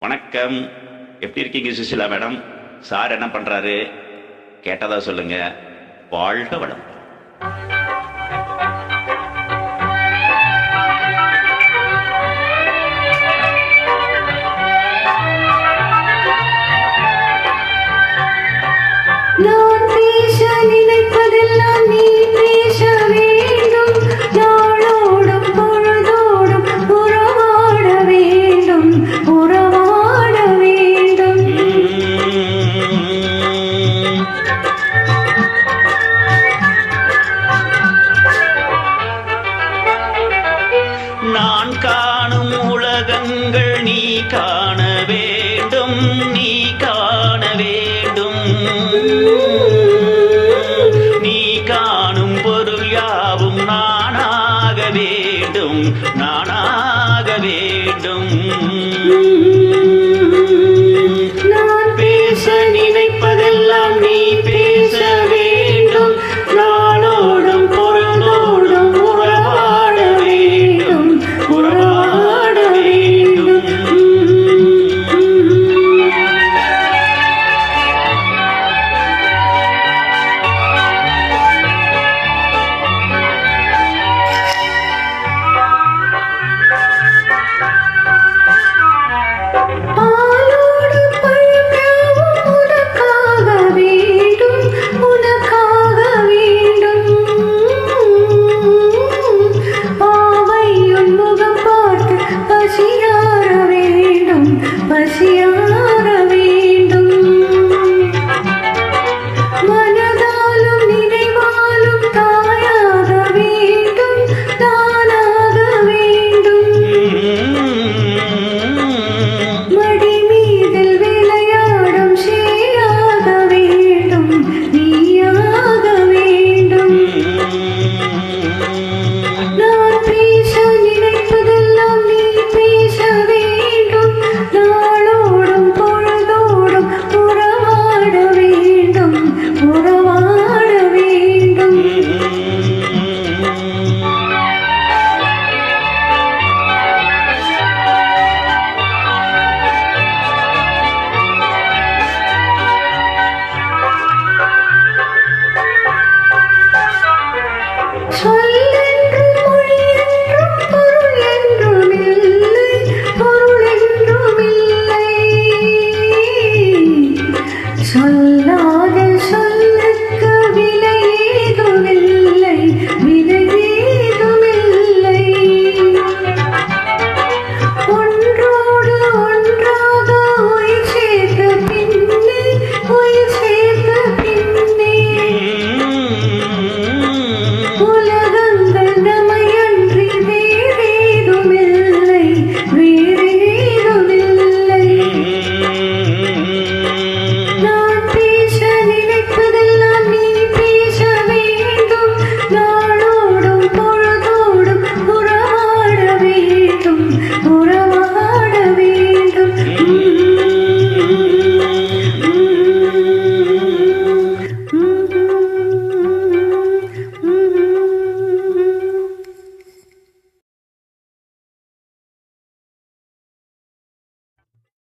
வணக்கம். எப்படி இருக்கீங்க சுசிலா மேடம்? சார் என்ன பண்றாரு? கேட்டதா சொல்லுங்க. வாழ்க வளம். நான் பேச நினைப்பதெல்லாம் நீ பேச வேண்டும். நாளோடும் பொழுதோடும் உறவாட வேண்டும், உறவாட வேண்டும். நான் காணும் உலகங்கள் நீ காண வேண்டும், நீ காண வேண்டும். நீ காணும் பொருள் யாவும் நானாக வேண்டும், நானாக வேண்டும். நான் பேச நினைப்பதெல்லாம் நீ பேச வேண்டும். நாளோடும் பொருளோடும் உறவாட வேண்டும், உறவாட வேண்டும். பாலோடு பழங்காவும் உனக்காக வேண்டும், உனக்காக வேண்டும். பாவை உன் முகம் பார்த்து பசியார வேண்டும், பசியார